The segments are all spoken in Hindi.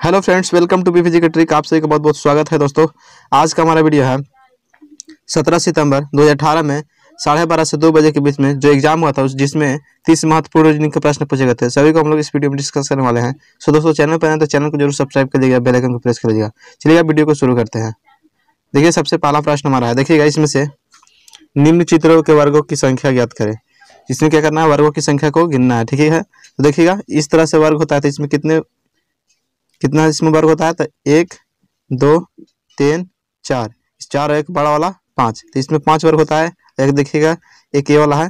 Hello friends, welcome to BPG का ट्रिक। आप सभी का बहुत बहुत स्वागत है दोस्तों। आज का हमारा वीडियो है 17 सितंबर 2018 में 12:30 से 2 बजे के बीच में जो एग्जाम हुआ था जिसमें 30 महत्वपूर्ण रीजनिंग के प्रश्न पूछे गए थे। सभी को हम लोग इस वीडियो में डिस्कस करने वाले हैं। सो दोस्तों, चैनल पर आए तो चैनल को जरूर सब्सक्राइब कर लीजिएगा, बेल आइकन को प्रेस कर लीजिएगा। चलिए वीडियो को शुरू करते हैं। देखिए, सबसे पहला प्रश्न हमारा है। देखिएगा, इसमें से निम्न चित्रों के वर्गों की संख्या ज्ञात करें। इसमें क्या करना है, वर्गों की संख्या को गिनना है। ठीक है, तो देखिएगा इस तरह से वर्ग होता है। तो इसमें कितना इसमें वर्ग होता है, तो 1 2 3 4, 4 एक बड़ा वाला 5, तो इसमें 5 वर्ग होता है। एक देखिएगा, एक ए वाला है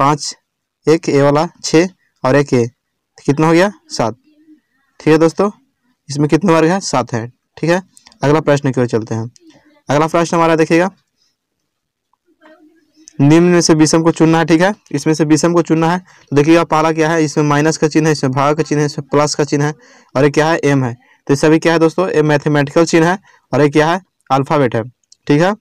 5, एक ए वाला 6 और एक ए, तो कितना हो गया 7। ठीक है दोस्तों, इसमें कितने वर्ग है, 7 है। ठीक है, अगला प्रश्न की ओर चलते हैं। अगला प्रश्न हमारा देखिएगा, निम्न में से विषम को चुनना है। ठीक है, इसमें से विषम को चुनना है। तो देखिएगा पहला क्या है, इसमें माइनस का चिन्ह है, इसमें भाग का चिन्ह है, इसमें प्लस का चिन्ह है और एक क्या है, एम है। तो सभी क्या है दोस्तों, ये मैथमेटिकल चिन्ह है और एक क्या है, अल्फाबेट है। ठीक है,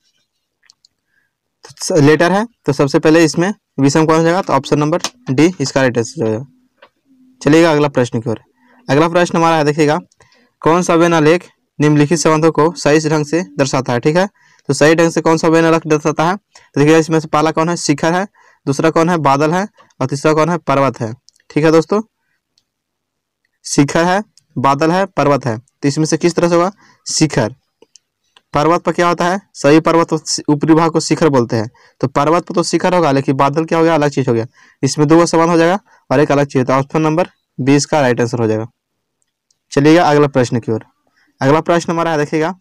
तो लेटर है। तो सबसे पहले इसमें विषम कौन हो जाएगा, तो ऑप्शन नंबर डी इसका राइट आंसर हो जाएगा। चलिएगा अगला प्रश्न की ओर। अगला प्रश्न हमारा है, देखिएगा कौन सा व्यनालेख निम्नलिखित संबंधों को सही ढंग से दर्शाता है। ठीक है, तो सही ढंग से कौन सा व्यनालेख दर्शाता है, तो देखिए इसमें से पहला कौन है, शिखर है, दूसरा कौन है, बादल है और तीसरा कौन है, पर्वत है। ठीक है दोस्तों, शिखर है, बादल है, पर्वत है। तो इसमें से किस तरह से होगा, शिखर। पर्वत पर क्या होता है, सही पर्वत ऊपरी भाग को शिखर बोलते हैं। तो पर्वत पर तो शिखर होगा, लेकिन बादल क्या हो गया, अलग चीज हो गया। इसमें दो समान हो जाएगा और एक अलग चीज। तो ऑप्शन नंबर 20 का राइट आंसर हो जाएगा। चलिएगा अगला प्रश्न की ओर। अगला प्रश्न हमारा है, देखिएगा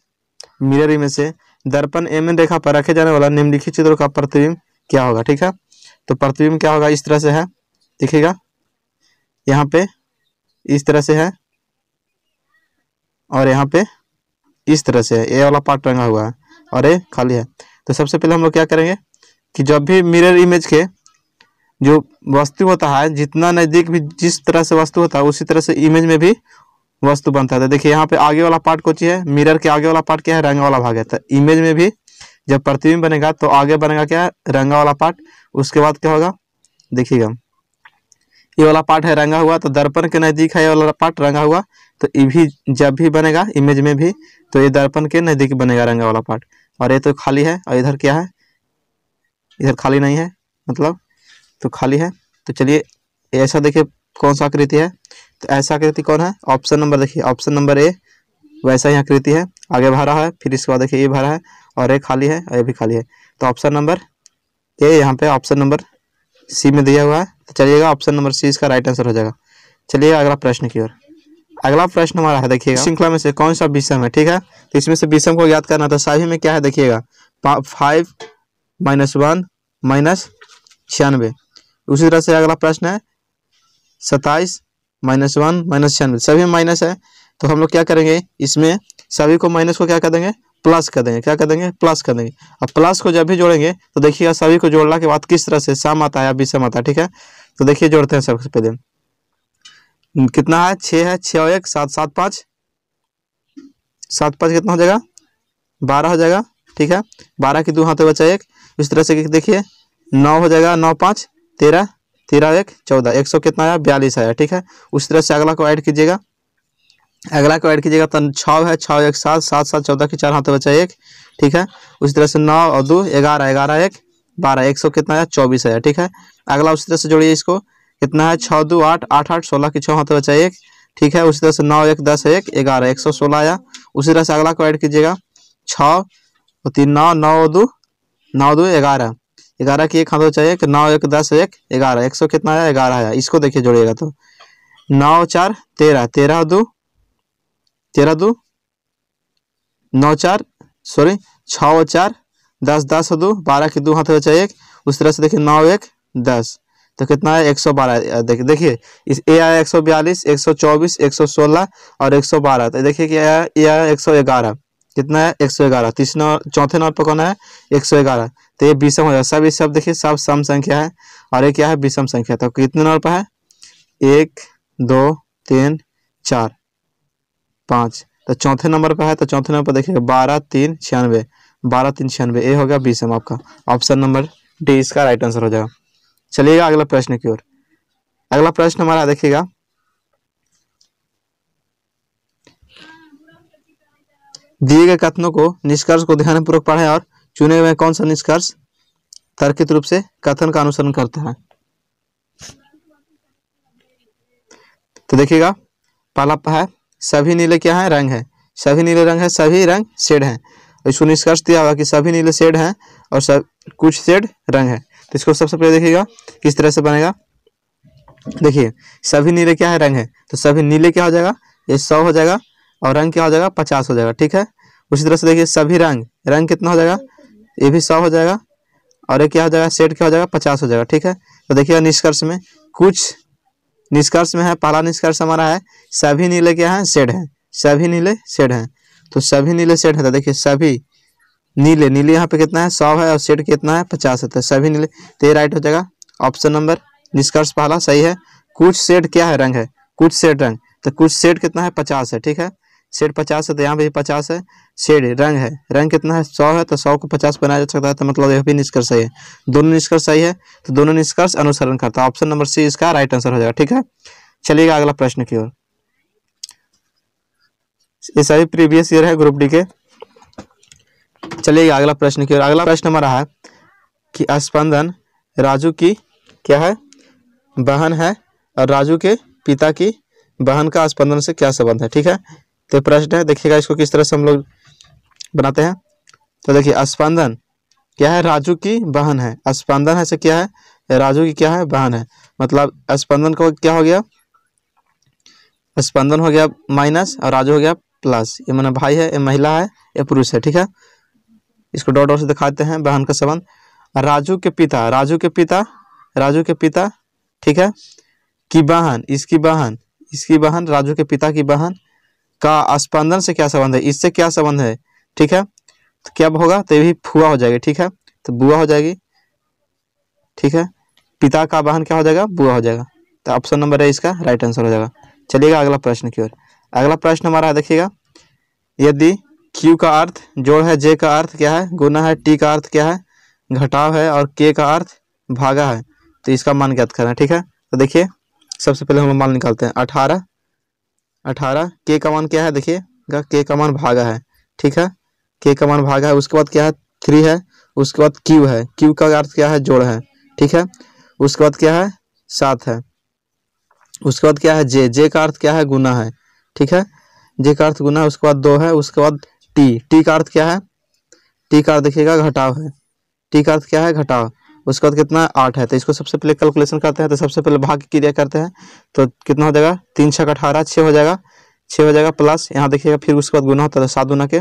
मिरर इमेज से दर्पण एम एन रेखा पर रखे जाने वाला निम्नलिखित चित्रों का प्रतिबिंब क्या होगा। ठीक है, तो प्रतिबिंब क्या होगा, इस तरह से है। देखिएगा यहाँ पे इस तरह से है और यहाँ पे इस तरह से है। ए वाला पार्ट रंगा हुआ है और ये खाली है। तो सबसे पहले हम लोग क्या करेंगे कि जब भी मिरर इमेज के जो वस्तु होता है, जितना नजदीक भी जिस तरह से वस्तु होता है उसी तरह से इमेज में भी वस्तु बनता है। तो देखिए यहाँ पे आगे वाला पार्ट कौन सी है, मिरर के आगे वाला पार्ट क्या है, रंगा वाला भाग है। तो इमेज में भी जब प्रतिबिंब बनेगा तो आगे बनेगा क्या है, रंगा वाला पार्ट। उसके बाद क्या होगा, देखिएगा ये वाला पार्ट है रंगा हुआ, तो दर्पण के नजदीक है ये वाला पार्ट रंगा हुआ। तो ये भी जब भी बनेगा इमेज में भी, तो ये दर्पण के नजदीक बनेगा रंगा वाला पार्ट। और ये तो खाली है और इधर क्या है, इधर खाली नहीं है, मतलब तो खाली है। तो चलिए ऐसा देखिए कौन सा आकृति है, तो ऐसा आकृति कौन है, ऑप्शन नंबर देखिए, ऑप्शन नंबर ए वैसा ही आकृति है। आगे भरा है, फिर इसके बाद देखिए ये भरा है और ये खाली है और ये भी खाली है। तो ऑप्शन नंबर ए यहाँ पे ऑप्शन नंबर सी में दिया हुआ है। तो चलिएगा ऑप्शन नंबर सी इसका राइट आंसर हो जाएगा। चलिएगा अगला प्रश्न की ओर। अगला प्रश्न हमारा है, देखिएगा श्रृंखला में से कौन सा विषम है। ठीक है, तो इसमें से विषम को याद करना। तो सभी में क्या है, देखिएगा 5 -1 -96। उसी तरह से अगला प्रश्न है 27 -1 -96, सभी माइनस है। तो हम लोग क्या करेंगे, इसमें सभी को माइनस को क्या कर देंगे, प्लस कर देंगे। क्या कर देंगे, प्लस कर देंगे। अब प्लस को जब भी जोड़ेंगे तो देखिएगा सभी को जोड़ने के बाद किस तरह से सम आता है या विषम आता है। ठीक है, तो देखिए जोड़ते हैं। सबसे पहले कितना है, 6 है, 6 और 1 7, 7 5, 7 5 कितना हो जाएगा, 12 हो जाएगा। ठीक है, 12 की 2 हाथों बचा 1। इस तरह से देखिए 9 हो जाएगा, 9 5 13, 13 1 14, 100 कितना आया, 42 आया। ठीक है, उस तरह से अगला को ऐड कीजिएगा। अगला को ऐड कीजिएगा तो 6 है, 6 1 7, 7 7 14 की 4 हाथों बचा 1। ठीक है, उसी तरह से 9 और 2 11, 11 1 12, 100 कितना आया, 24 आया। ठीक है, अगला उसी तरह से जोड़िए इसको, कितना है, 6 2 8, 8 8 16 की 6 हाथों बचा 1। ठीक है, उसी तरह से 9 1 10 1 11, 116 आया। उसी तरह से अगला को ऐड कीजिएगा, 6 और 3 9, 9 2 9 2 11, 11 की 1 हाथों बचा 1, 9 1 10 1 11, 100 कितना आया, 11 आया। इसको देखिए जोड़िएगा तो 9 4 13, 13 2 13 2 9 4 सॉरी 6 और 4 10, 10 और 2 12 की 2 हाथों बचा 1। उस तरह से देखिए 9 1 10, तो कितना है, 112। देखिए इस ए आया 142, 124, 116 और 112। तो देखिए क्या आया, ये आया 111। कितना है, 111। चौथे नंबर पर कौन है, 111। तो ये विषम हो जाएगा। सब सब देखिए सब सम संख्या है और ये क्या है, विषम संख्या। तो कितने नंबर पर है, 1 2 3 4 5, तो चौथे नंबर पर है। तो चौथे नंबर पर देखिए 12 3 96, 12 3 96, ये हो गया विषम आपका। ऑप्शन नंबर डी इसका राइट आंसर हो जाएगा। चलिएगा अगला प्रश्न की ओर। अगला प्रश्न हमारा देखिएगा दिए गए कथनों को निष्कर्ष को ध्यानपूर्वक पढ़ें और चुने हुए कौन सा निष्कर्ष तर्कित रूप से कथन का अनुसरण करता है। तो देखिएगा, पहला है सभी नीले क्या है, रंग है। सभी नीले रंग है, सभी रंग शेड हैं। इसको निष्कर्ष दिया हुआ कि सभी नीले शेड हैं और सब कुछ शेड रंग है। तो इसको सबसे पहले देखिएगा किस तरह से बनेगा। देखिए, सभी नीले क्या है, रंग है, तो सभी नीले क्या हो जाएगा, ये 100 हो जाएगा और रंग क्या हो जाएगा, 50 हो जाएगा। ठीक है, उसी तरह से देखिए सभी रंग, रंग कितना हो जाएगा, ये भी 100 हो जाएगा और ये क्या हो जाएगा, शेड क्या हो जाएगा, 50 हो जाएगा। ठीक है, तो देखिएगा निष्कर्ष में कुछ निष्कर्ष में है, पहला निष्कर्ष हमारा है सभी नीले क्या है, शेड है। सभी नीले शेड हैं, तो सभी नीले शेड है। तो देखिए सभी नीले, नीले यहाँ पे कितना है, 100 है और शेड कितना है, 50 है। तो सभी नीले, तो ये राइट हो जाएगा ऑप्शन नंबर, निष्कर्ष पहला सही है। कुछ शेड क्या है, रंग है, कुछ शेड रंग, तो कुछ शेड कितना है, 50 है। ठीक है, शेड 50 है तो यहाँ पे 50 है। शेड रंग है, रंग कितना है, 100 है, तो 100 को 50 बनाया जा सकता है, तो मतलब यह भी निष्कर्ष सही है। दोनों निष्कर्ष सही है, तो दोनों निष्कर्ष अनुसरण करता है। ऑप्शन नंबर सी इसका राइट आंसर हो जाएगा। ठीक है, चलिएगा अगला प्रश्न की ओर। ये सभी प्रीवियस ईयर है ग्रुप डी के। चलिएगा अगला प्रश्न की ओर। अगला प्रश्न हमारा है कि स्पंदन राजू की क्या है, बहन है और राजू के पिता की बहन का स्पंदन से क्या संबंध है। ठीक है, तो प्रश्न है, देखिएगा इसको किस तरह से हम लोग बनाते हैं। तो देखिए स्पंदन क्या है, राजू की बहन है। स्पंदन है से क्या है, राजू की क्या है, बहन है। मतलब स्पंदन को क्या हो गया, स्पंदन हो गया माइनस और राजू हो गया प्लस। ये माना भाई है, ये महिला है, ये पुरुष है। ठीक है, इसको डॉट डॉट से दिखाते हैं बहन का संबंध। राजू के पिता, राजू के पिता, राजू के पिता, ठीक है, की बहन, इसकी बहन, इसकी बहन, राजू के पिता की बहन का स्पंदन से क्या संबंध है, इससे क्या संबंध है। ठीक है, तो क्या होगा, तो ये भी फुआ हो जाएगी। ठीक है, तो बुआ हो जाएगी। ठीक है, पिता का बहन क्या हो जाएगा, बुआ हो जाएगा। तो ऑप्शन नंबर है इसका राइट आंसर हो जाएगा। चलिएगा अगला प्रश्न की ओर। अगला प्रश्न हमारा देखिएगा, यदि Q का अर्थ जोड़ है, J का अर्थ क्या है, गुना है, T का अर्थ क्या है, घटाव है और K का अर्थ भागा है, तो इसका मान ज्ञात करना है। ठीक है, तो देखिए सबसे पहले हम मान निकालते हैं। 18, 18 K का मान क्या है, देखिए K का मान भागा है। ठीक है, K का मान भागा है। उसके बाद क्या है, 3 है। उसके बाद Q है, Q का अर्थ क्या है, जोड़ है। ठीक है, उसके बाद क्या है, 7 है। उसके बाद क्या है, J का अर्थ क्या है, गुना है। ठीक है, J का अर्थ गुना है। उसके बाद 2 है। उसके बाद T का अर्थ क्या है, T का अर्थ देखिएगा घटाव है। T का अर्थ क्या है, घटाव। उसके बाद कितना है, 8 है। तो इसको सबसे पहले कैलकुलेशन करते हैं, तो सबसे पहले भाग की क्रिया करते हैं, तो कितना हो जाएगा, 3 6 18, 6 हो जाएगा, 6 हो जाएगा प्लस, यहाँ देखिएगा फिर उसके बाद गुना होता है, तो 7 गुना के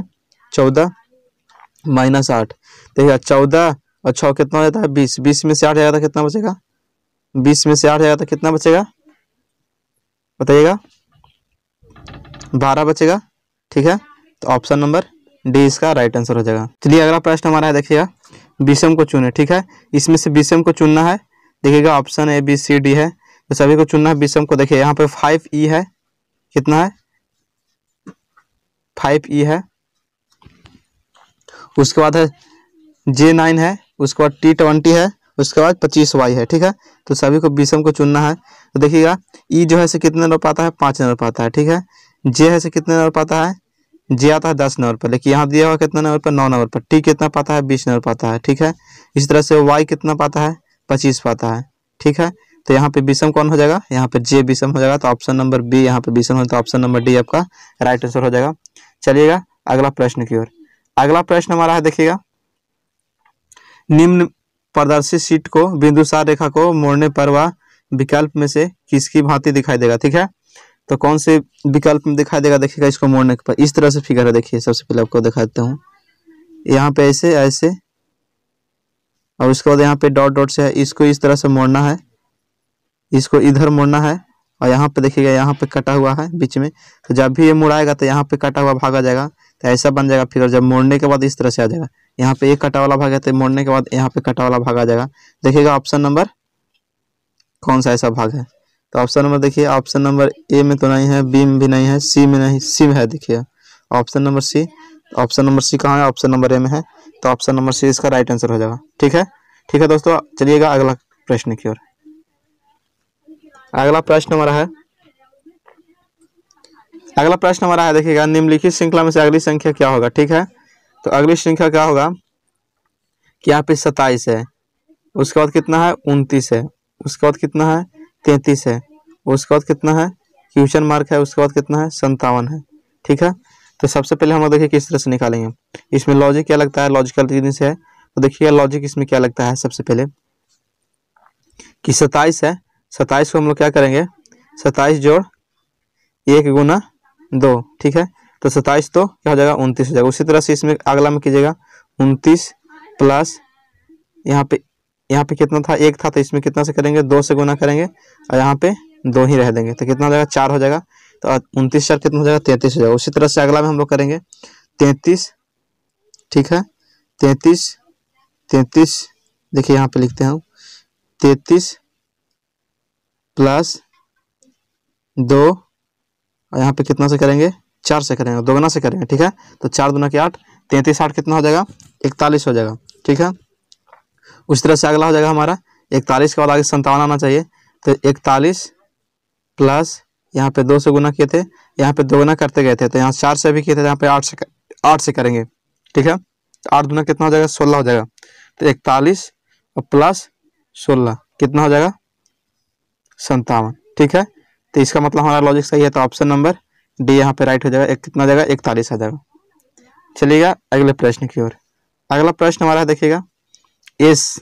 14 माइनस 8, देखिएगा 14 और 6 कितना हो जाता है, 20, 20 में से 8 जाएगा तो कितना बचेगा, 20 में से 8 जाएगा तो कितना बचेगा, बताइएगा, 12 बचेगा। ठीक है, तो ऑप्शन नंबर डी इसका राइट आंसर हो जाएगा। चलिए अगला प्रश्न हमारा है, देखिएगा विषम को चुने। ठीक है, इसमें से विषम को चुनना है। देखिएगा option A B C D है, तो सभी को चुनना है विषम को। देखिए यहाँ पे 5E है, कितना है, 5E है। उसके बाद है J9 है। उसके बाद T20 है। उसके बाद 25Y है। ठीक है, तो सभी को विषम को चुनना है। तो देखिएगा E जो है से कितने नंबर पाता है, 5 नंबर पाता है। ठीक है, J है से कितने नंबर पाता है, J आता है 10 नंबर पर, लेकिन यहाँ दिया हुआ कितना नंबर पर, 9 नंबर पर। T कितना पाता है, 20 नंबर पाता है। ठीक है, इस तरह से Y कितना पाता है, 25 पाता है। ठीक है, तो यहाँ पे विषम कौन हो जाएगा, यहाँ पे J विषम हो जाएगा, तो ऑप्शन नंबर बी यहाँ पे विषम हो, तो ऑप्शन नंबर डी आपका राइट आंसर हो जाएगा। चलिएगा अगला प्रश्न की ओर। अगला प्रश्न हमारा है, देखिएगा निम्न प्रदर्शित शीट को बिंदुसार रेखा को मोड़ने पर वह विकल्प में से किसकी भांति दिखाई देगा। ठीक है, तो कौन से विकल्प में दिखाई देगा, देखिएगा इसको मोड़ने के पर इस तरह से फिगर है। देखिए सबसे पहले आपको दिखा देता हूँ, यहाँ पे ऐसे ऐसे और उसके बाद यहाँ पे डॉट डॉट से है, इसको इस तरह से मोड़ना है, इसको इधर मोड़ना है, और यहाँ पे देखिएगा यहाँ पे कटा हुआ है बीच में, तो जब भी ये मुड़ाएगा तो यहाँ पे कटा हुआ भाग आ जाएगा, तो ऐसा बन जाएगा फिगर। जब मोड़ने के बाद इस तरह से आ जाएगा, यहाँ पे एक कटा वाला भाग है, तो मोड़ने के बाद यहाँ पे कटा वाला भाग आ जाएगा। देखिएगा ऑप्शन नंबर कौन सा ऐसा भाग है, तो ऑप्शन नंबर देखिए, ऑप्शन नंबर ए में तो नहीं है, बी में भी नहीं है, सी में नहीं, सी में है। देखिए option number C, option number C कहाँ है, ऑप्शन नंबर ए में है, तो ऑप्शन नंबर सी इसका राइट आंसर हो जाएगा। ठीक है, ठीक है दोस्तों, चलिएगा अगला प्रश्न की ओर। अगला प्रश्न हमारा है, अगला प्रश्न हमारा है, देखिएगा, निम्नलिखित श्रृंखला में से अगली संख्या क्या होगा। ठीक है, तो अगली श्रृंखला क्या होगा कि यहाँ पे 27 है, उसके बाद कितना है 29 है, उसके बाद कितना है 33 है, उसके बाद कितना है क्वेश्चन मार्क है, उसके बाद कितना है 57 है। ठीक है, तो सबसे पहले हम लोग देखिए किस तरह से निकालेंगे। इसमें लॉजिक क्या लगता है, लॉजिकल रीजनिंग से है। तो देखिए लॉजिक इसमें क्या लगता है, सबसे पहले कि 27 है, 27 को हम लोग क्या करेंगे, 27 जोड़ 1 गुना 2। ठीक है, तो 27 तो क्या हो जाएगा 29 हो जाएगा। उसी तरह से इसमें अगला में कीजिएगा 29 प्लस यहाँ पे कितना था 1 था, तो इसमें कितना से करेंगे 2 से गुना करेंगे और यहाँ पे 2 ही रह देंगे, तो कितना हो जाएगा 4 हो जाएगा। तो 29 4 कितना हो जाएगा 33 हो जाएगा। उसी तरह से अगला में हम लोग करेंगे 33। ठीक है, 33 देखिए यहाँ पे लिखते हैं 33 प्लस 2 और यहाँ पे कितना से करेंगे 4 से करेंगे, दोगुना से करेंगे। ठीक है, तो 4 दूना के 8, 33 8 कितना हो जाएगा 41 हो जाएगा। ठीक है, उस तरह से अगला हो जाएगा हमारा 41 के बाद आगे 57 आना चाहिए, तो 41 प्लस यहाँ पे 2 से गुना किए थे, यहाँ पे दोगुना करते गए थे, तो यहाँ 4 से भी किए थे, यहाँ पे 8 से करेंगे। ठीक है, तो 8 दूना कितना हो जाएगा 16 हो जाएगा। तो 41 और प्लस 16 कितना हो जाएगा 57। ठीक है, तो इसका मतलब हमारा लॉजिक सही है, तो ऑप्शन नंबर डी यहाँ पे राइट हो जाएगा। कितना हो जाएगा 41 आ जाएगा। चलिएगा अगले प्रश्न की ओर। अगला प्रश्न हमारा देखिएगा, एस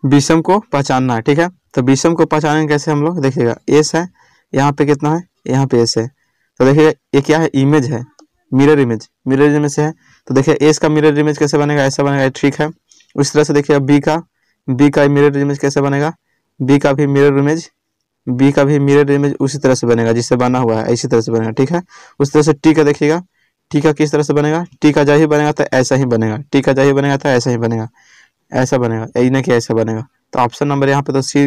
विषम को पहचानना है। ठीक है, तो विषम को पहचानेंगे कैसे हम लोग, देखिएगा एस है, यहाँ पे कितना है, यहाँ पे एस है, तो देखिएगा ये क्या है, इमेज है, मिरर इमेज में से है। तो देखिए एस का मिरर इमेज कैसे बनेगा, ऐसा बनेगा। ठीक है, उस तरह से देखिए बी का मिरर इमेज कैसे बनेगा, बी का भी मिरर इमेज उसी तरह से बनेगा जिससे बना हुआ है, इसी तरह से बनेगा। ठीक है, उस तरह से टी का देखिएगा, टी का किस तरह से बनेगा, टी का जब ही बनेगा तो ऐसा ही बनेगा, टी का जब ही बनेगा तो ऐसा ही बनेगा, ऐसा बनेगा, यही नहीं कि ऐसा बनेगा। तो ऑप्शन नंबर यहाँ पे तो सी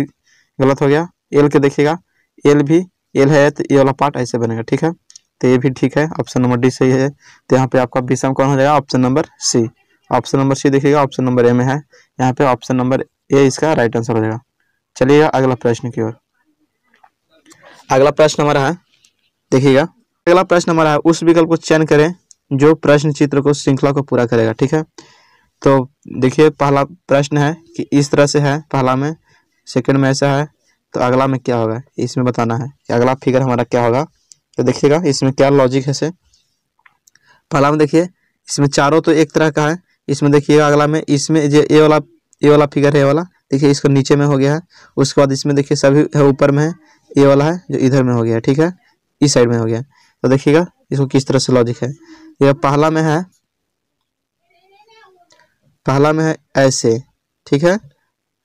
गलत हो गया। एल के देखिएगा, एल है तो ये वाला पार्ट ऐसे बनेगा। ठीक है, तो ये भी ठीक है, ऑप्शन नंबर डी सही है। तो यहाँ पे आपका विषम कौन हो जाएगा, option number C. Option number C देखिएगा, ऑप्शन नंबर ए में है, यहाँ पे ऑप्शन नंबर ए इसका राइट आंसर हो जाएगा। चलिएगा अगला प्रश्न की ओर। अगला प्रश्न हमारा है, देखिएगा अगला प्रश्न हमारा है, उस विकल्प को चयन करें जो प्रश्न चित्र को श्रृंखला को पूरा करेगा। ठीक है, तो देखिए पहला प्रश्न है कि इस तरह से है, पहला में, सेकंड में ऐसा है, तो अगला में क्या होगा इसमें बताना है कि अगला फिगर हमारा क्या होगा। तो देखिएगा इसमें क्या लॉजिक है से, पहला में देखिए इसमें चारों तो एक तरह का है, इसमें देखिएगा अगला में इसमें जो ये वाला फिगर है, ये वाला देखिए इसको नीचे में हो गया है, उसके बाद इसमें देखिए सभी है ऊपर में है, ये वाला है जो इधर में हो गया। ठीक है, इस साइड में हो गया। तो देखिएगा इसको किस तरह से लॉजिक है, ये पहला में है ऐसे। ठीक है,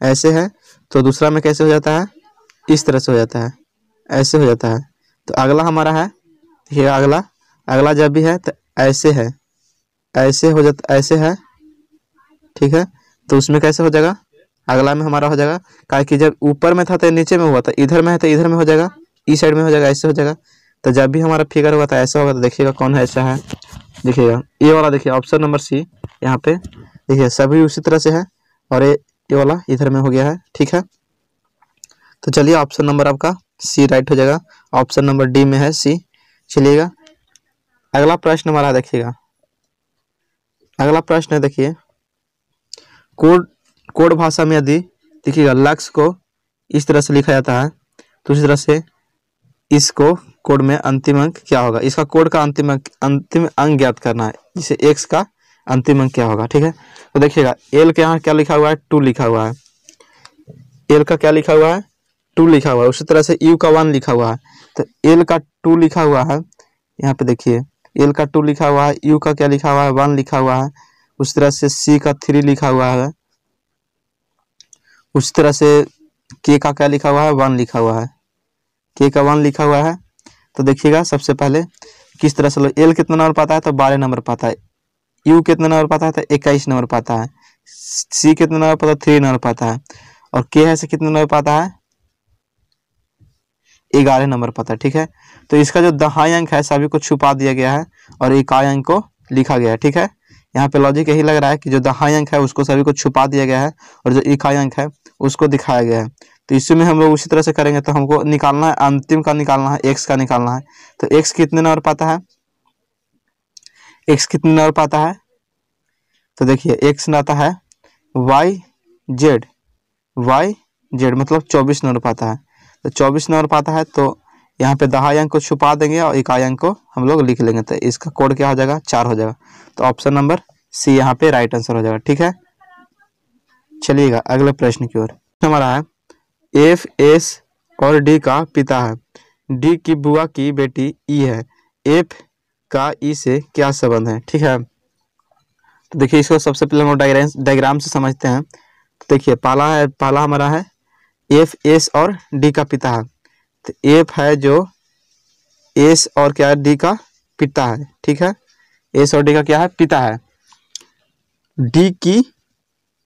ऐसे है, तो दूसरा में कैसे हो जाता है, इस तरह से हो जाता है, ऐसे हो जाता है। तो अगला हमारा है, देखिए अगला जब भी है तो ऐसे है, ऐसे हो जाता, ऐसे है। ठीक है, तो उसमें कैसे हो जाएगा, अगला में हमारा हो जाएगा, काहे कि जब ऊपर में था तो नीचे में हुआ था, इधर में है तो इधर में हो जाएगा, इस साइड में हो जाएगा, ऐसे हो जाएगा। तो जब भी हमारा फिगर हुआ था ऐसा होगा, तो देखिएगा कौन है ऐसा है, देखिएगा ये वाला, देखिए ऑप्शन नंबर सी, यहाँ पे देखिए सभी उसी तरह से है, और ये वाला इधर में हो गया है। ठीक है, तो चलिए ऑप्शन नंबर आपका सी राइट हो जाएगा, ऑप्शन नंबर डी में है सी। चलिएगा अगला प्रश्न हमारा देखिएगा, अगला प्रश्न है, देखिए कोड भाषा में यदि देखिएगा लक्ष्य को इस तरह से लिखा जाता है, तो उसी तरह से इसको कोड में अंतिम अंक क्या होगा, इसका कोड का अंतिम अंक ज्ञात करना है, जिसे एक्स का अंतिम अंक क्या होगा। ठीक है, तो देखिएगा एल के यहाँ क्या लिखा हुआ है, 2 लिखा हुआ है, एल का क्या लिखा हुआ है 2 लिखा हुआ है। उसी तरह से यू का 1 लिखा हुआ है, तो एल का 2 लिखा हुआ है, यहाँ पे देखिए एल का 2 लिखा हुआ है, यू का क्या लिखा हुआ है 1 लिखा हुआ है। उस तरह से सी का 3 लिखा हुआ है, उस तरह से के का क्या लिखा हुआ है 1 लिखा हुआ है, के का 1 लिखा हुआ है। तो देखिएगा सबसे पहले किस तरह से एल कितना नंबर पाता है, तो 12 नंबर पाता है, यू कितना नंबर पाता है, तो 21 नंबर पाता है, सी कितना नंबर पाता है 3 नंबर पाता है, और के है से कितना नंबर पाता है 11 नंबर पाता है। ठीक है, तो इसका जो दहाई अंक है सभी को छुपा दिया गया है और इकाई अंक को लिखा गया है। ठीक है, यहाँ पे लॉजिक यही लग रहा है कि जो दहाई अंक है उसको सभी को छुपा दिया गया है और जो इकाई अंक है उसको दिखाया गया है। तो इसी में हम लोग उसी तरह से करेंगे। तो हमको निकालना है, अंतिम का निकालना है, एक्स का निकालना है। तो एक्स कितने नंबर पाता है, एक्स कितने नंबर पाता है, तो देखिए एक्स आता है वाई जेड, वाई जेड मतलब 24 नंबर पाता है। तो 24 नंबर पाता है, तो यहाँ पे दहाई अंक को छुपा देंगे और इकाई अंक को हम लोग लिख लेंगे। तो इसका कोड क्या हो जाएगा, 4 हो जाएगा। तो ऑप्शन नंबर सी यहाँ पे राइट आंसर हो जाएगा। ठीक है, चलिएगा अगले प्रश्न की ओर। हमारा है एफ एस और डी का पिता है, डी की बुआ की बेटी ई है, एफ का ई से क्या संबंध है। ठीक है, तो देखिए इसको सबसे पहले हम लोग डायग्राम से समझते हैं। तो देखिए पहला हमारा है एफ एस और डी का पिता है। तो एफ है जो एस और क्या है, डी का पिता है। ठीक है, एस और डी का क्या है, पिता है। डी की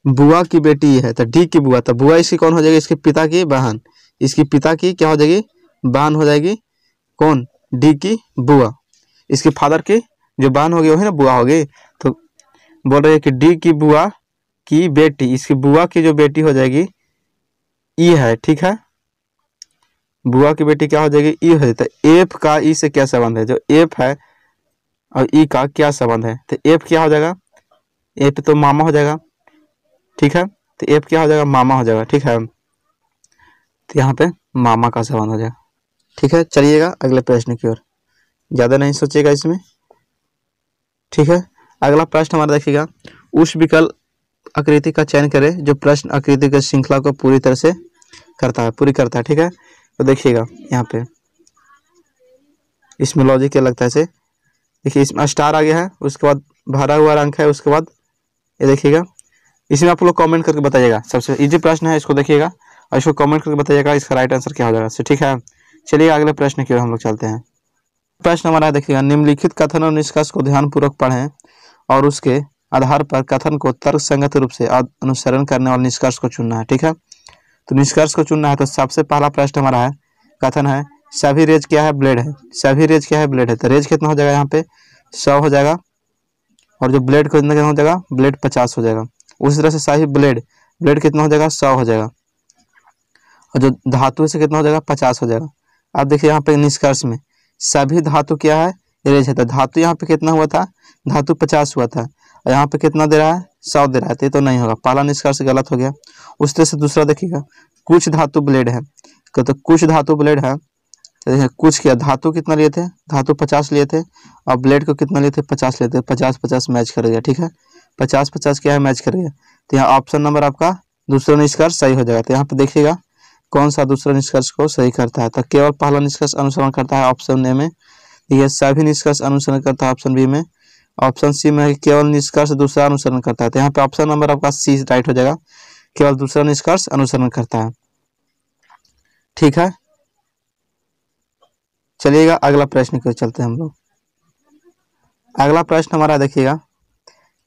बुआ की बेटी है, तो डी की बुआ, तो बुआ इसकी कौन हो जाएगी, इसके पिता की बहन, इसकी पिता की क्या हो जाएगी, बहन हो जाएगी। कौन, डी की बुआ, इसके फादर की जो बहन होगी वही ना बुआ होगी। तो बोल रहे हैं कि डी की बुआ की बेटी, इसकी बुआ की जो बेटी हो जाएगी ई है। ठीक है, बुआ की बेटी क्या हो जाएगी, ई है। तो एफ का ई से क्या संबंध है, जो एफ है और ई का क्या संबंध है, तो एफ क्या हो जाएगा, एफ तो मामा हो जाएगा। ठीक है, तो एफ क्या हो जाएगा, मामा हो जाएगा। ठीक है, तो यहाँ पे मामा का संबंध हो जाएगा। ठीक है, चलिएगा अगले प्रश्न की ओर, ज्यादा नहीं सोचिएगा इसमें। ठीक है, अगला प्रश्न हमारा देखिएगा, उस विकल्प आकृति का चयन करें जो प्रश्न आकृति की श्रृंखला को पूरी तरह से पूरी करता है। ठीक है, तो देखिएगा यहाँ पे इसमें लॉजिक क्या लगता है ऐसे, देखिए इसमें स्टार आ गया है, उसके बाद भरा हुआ अंक है, उसके बाद ये देखिएगा। इसमें आप लोग कमेंट करके बताइएगा, सबसे इजी प्रश्न है, इसको देखिएगा और इसको कमेंट करके बताइएगा इसका राइट आंसर क्या हो जाएगा। ठीक है, चलिए अगले प्रश्न की ओर हम लोग चलते हैं। प्रश्न हमारा देखिएगा, निम्नलिखित कथन और निष्कर्ष को ध्यानपूर्वक पढ़ें और उसके आधार पर कथन को तर्कसंगत रूप से अनुसरण करने वाले निष्कर्ष को चुनना है। ठीक है, तो निष्कर्ष को चुनना है। तो सबसे पहला प्रश्न हमारा है, कथन है सभी रेज क्या है, ब्लेड है। सभी रेज क्या है, ब्लेड है। तो रेज कितना हो जाएगा, यहाँ पे 100 हो जाएगा, और जो ब्लेड कितना हो जाएगा, ब्लेड 50 हो जाएगा। उसी तरह से सभी ब्लेड कितना हो जाएगा, 100 हो जाएगा, और जो धातु से कितना हो जाएगा, 50 हो जाएगा। अब देखिए यहाँ पे निष्कर्ष में सभी धातु क्या है, रेज है। तो धातु यहाँ पे कितना हुआ था, धातु 50 हुआ था, और यहाँ पे कितना दे रहा है, 100 दे रहा है। तो ये तो नहीं होगा, पहला निष्कर्ष गलत हो गया। उस तरह से दूसरा देखिएगा, कुछ धातु ब्लेड है। तो कुछ धातु ब्लेड है, तो देखिए कुछ क्या, धातु कितना लिए थे, धातु 50 लिए थे, और ब्लेड को कितना लिए थे, 50 लिए थे। 50-50 मैच कर गया। ठीक है, 50-50 क्या है, मैच कर गया। तो यहाँ ऑप्शन नंबर आपका दूसरा निष्कर्ष सही हो जाएगा। तो यहाँ पे देखिएगा कौन सा दूसरा निष्कर्ष को सही करता है। तो केवल पहला निष्कर्ष अनुसरण करता है ऑप्शन ए में, यह सभी निष्कर्ष अनुसरण करता है ऑप्शन बी में, ऑप्शन सी में केवल निष्कर्ष दूसरा अनुसरण करता है। तो यहाँ पे ऑप्शन नंबर आपका सी राइट हो जाएगा, केवल दूसरा निष्कर्ष अनुसरण करता है। ठीक है, चलिएगा अगला प्रश्न की ओर चलते हैं हम लोग। अगला प्रश्न हमारा देखिएगा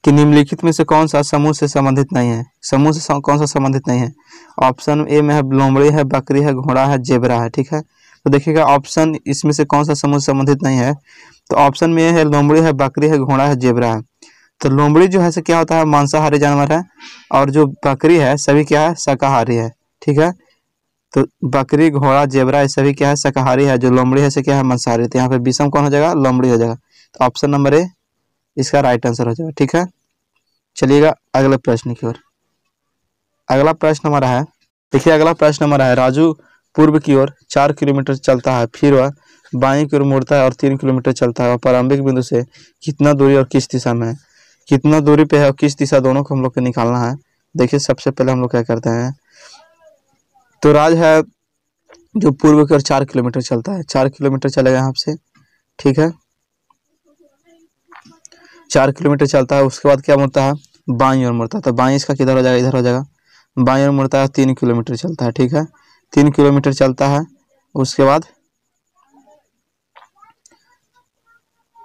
कि निम्नलिखित में से कौन सा समूह से संबंधित नहीं है। समूह से कौन सा संबंधित नहीं है, ऑप्शन ए में है लोमड़ी है, बकरी है, घोड़ा है, जेबरा है। ठीक है, तो देखिएगा ऑप्शन इसमें से कौन सा समूह से संबंधित नहीं है, तो ऑप्शन में है लोमड़ी है, बकरी है, घोड़ा है, जेबरा है। तो लोमड़ी जो है से क्या होता है, मांसाहारी जानवर है, और जो बकरी है सभी क्या है, शाकाहारी है। ठीक है, तो बकरी, घोड़ा, जेबरा ये सभी क्या है, शाकाहारी है। जो लोमड़ी है से क्या है, मांसाहारी। तो यहाँ पे विषम कौन हो जाएगा, लोमड़ी हो जाएगा। तो ऑप्शन नंबर ए इसका राइट आंसर हो जाएगा। ठीक है, चलिएगा अगले प्रश्न की ओर। अगला प्रश्न हमारा है, देखिए अगला प्रश्न हमारा है, राजू पूर्व की ओर 4 किलोमीटर चलता है, फिर वह बाईं की ओर मुड़ता है और 3 किलोमीटर चलता है, और प्रारंभिक बिंदु से कितना दूरी और किस दिशा में है। कितना दूरी पे है और किस दिशा, दोनों को हम लोग को निकालना है। देखिए सबसे पहले हम लोग क्या करते हैं, तो राज है जो पूर्व की ओर 4 किलोमीटर चलता है, 4 किलोमीटर चलेगा यहाँ से। ठीक है, 4 किलोमीटर चलता है, उसके बाद क्या मुड़ता है, बाईं ओर मुड़ता है। तो बाईं इसका किधर हो जाएगा, इधर हो जाएगा, बाईं ओर मुड़ता है, 3 किलोमीटर चलता है। ठीक है, 3 किलोमीटर चलता है, उसके बाद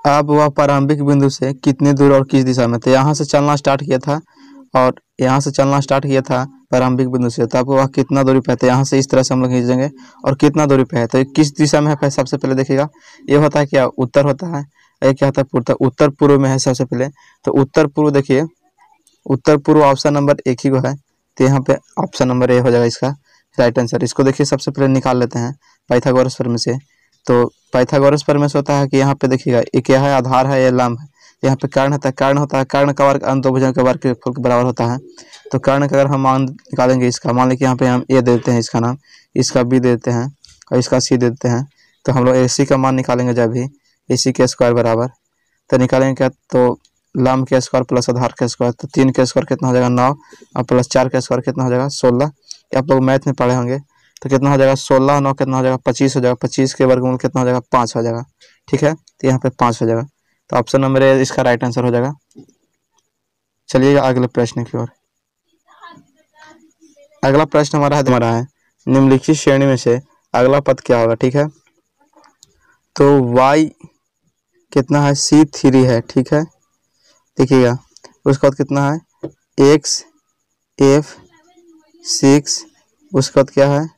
अब वह प्रारंभिक बिंदु से कितनी दूर और किस दिशा में। तो यहाँ से चलना स्टार्ट किया था, और यहाँ से चलना स्टार्ट किया था प्रारंभिक बिंदु से, तो आपको वह कितना दूरी पे है। तो यहाँ से इस तरह से हम लोग खींचेंगे, और कितना दूरी पे है, तो किस दिशा में है। सबसे पहले देखिएगा, ये होता है क्या, उत्तर होता है, ये क्या होता है, पूर्व। उत्तर पूर्व में है सबसे पहले, तो उत्तर पूर्व देखिए, उत्तर पूर्व ऑप्शन नंबर एक ही को है। तो यहाँ पे ऑप्शन नंबर ए हो जाएगा इसका राइट आंसर। इसको देखिए सबसे पहले निकाल लेते हैं पाइथागोरस प्रमेय से। तो पाइथागोरस प्रमेय से होता है कि यहाँ पे देखिएगा ये क्या है, आधार है, ये लंब है, यहाँ पे कर्ण होता है, कर्ण का वर्ग अंत दो भुजों के वर्ग के बराबर होता है। तो कर्ण का अगर हम मान निकालेंगे इसका, मान लीजिए यहाँ पे हम ए देते हैं इसका नाम, इसका बी देते हैं और इसका सी देते हैं। तो हम लोग ए सी का मान निकालेंगे जब भी ए सी के स्क्वायर बराबर, तो निकालेंगे क्या, तो लंब के स्क्वायर प्लस आधार के स्क्वायर, तो 3 के स्क्वायर कितना हो जाएगा 9 और प्लस 4 के स्क्वायर कितना हो जाएगा 16। आप लोग मैथ में पढ़े होंगे। तो कितना हो जाएगा 16 और 9 कितना हो जाएगा 25 हो जाएगा। 25 के वर्गमूल कितना हो जाएगा 5 हो जाएगा। ठीक है, तो यहाँ पे 5 हो जाएगा। तो ऑप्शन नंबर ए इसका राइट आंसर हो जाएगा। चलिएगा अगले प्रश्न की ओर। अगला प्रश्न हमारा है निम्नलिखित श्रेणी में से अगला पद क्या होगा। ठीक है, तो y कितना है C3 है। ठीक है, देखिएगा उसका कितना है x F6, उसका क्या है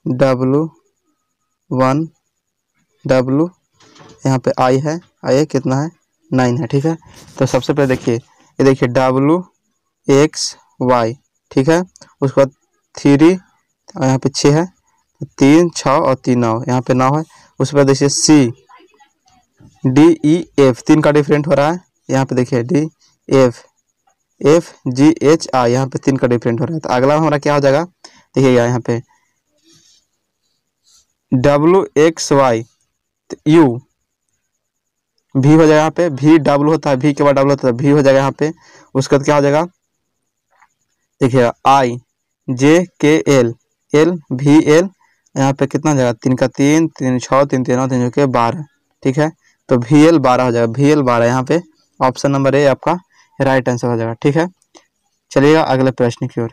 W1 W, यहाँ पे I है, I कितना है 9 है। ठीक है, तो सबसे पहले देखिए ये देखिए WXY। ठीक है, उसके बाद 3 और यहाँ पे 6 है, 3 6 और 3 9, यहाँ पे 9 है। उसके बाद देखिए CDEF 3 का डिफरेंट हो रहा है, यहाँ पे देखिए DFGHI, यहाँ पे 3 का डिफरेंट हो रहा है। तो अगला हमारा क्या हो जाएगा, देखिएगा यहाँ पे WXY U भी हो जाएगा, यहाँ पे VW होता है, V के बाद W होता है, V हो जाएगा यहाँ पे। उसके बाद क्या हो जाएगा देखिएगा IJKL LVL, यहाँ पे कितना हो जाएगा 3 का 3 3 6 3 3 3 के 12। ठीक है, तो VL 12 हो जाएगा, VL 12 यहाँ पे ऑप्शन नंबर ए आपका राइट आंसर हो जाएगा। ठीक है, चलिएगा अगले प्रश्न की ओर।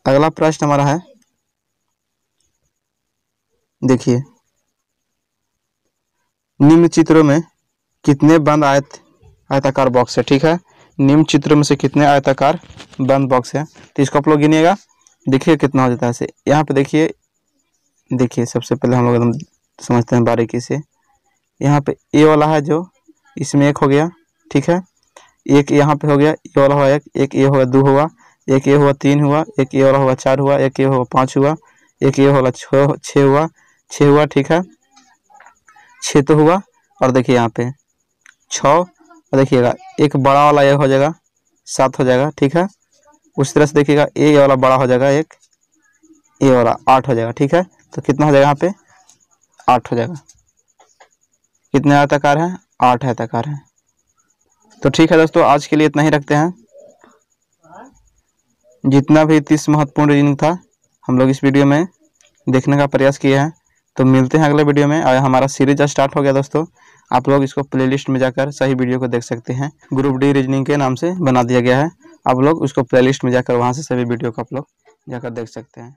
अगला प्रश्न हमारा है, देखिए निम्न चित्रों में कितने बंद आयताकार बॉक्स है। ठीक है, निम्न चित्रों में से कितने आयताकार बंद बॉक्स है, तो इसको आप लोग गिनिएगा, देखिए कितना हो जाता है। यहाँ पे देखिए सबसे पहले हम लोग एकदम समझते हैं बारीकी से। यहाँ पे ए वाला है जो, इसमें एक हो गया। ठीक है, एक यहाँ पे हो गया, ये वाला हुआ एक ये हुआ 2 हुआ, एक ये हुआ 3 हुआ, एक ये वाला हुआ 4 हुआ, एक ये हुआ 5 हुआ, एक ये वाला 6 हुआ। ठीक है, 6 तो हुआ, और देखिए यहाँ पे 6, और देखिएगा एक बड़ा वाला ये हो जाएगा 7 हो जाएगा। ठीक है, उस तरह से देखिएगा ये वाला बड़ा हो जाएगा, एक ये वाला 8 हो जाएगा। ठीक है, तो कितना हो जाएगा यहाँ पे 8 हो जाएगा। कितने आयताकार हैं 8 आयताकार हैं। तो ठीक है दोस्तों, आज के लिए इतना ही रखते हैं। जितना भी 30 महत्वपूर्ण रीजनिंग था हम लोग इस वीडियो में देखने का प्रयास किए हैं। तो मिलते हैं अगले वीडियो में। और हमारा सीरीज स्टार्ट हो गया दोस्तों, आप लोग इसको प्लेलिस्ट में जाकर सही वीडियो को देख सकते हैं। ग्रुप डी रीजनिंग के नाम से बना दिया गया है, आप लोग उसको प्लेलिस्ट में जाकर वहां से सभी वीडियो को आप लोग जाकर देख सकते हैं।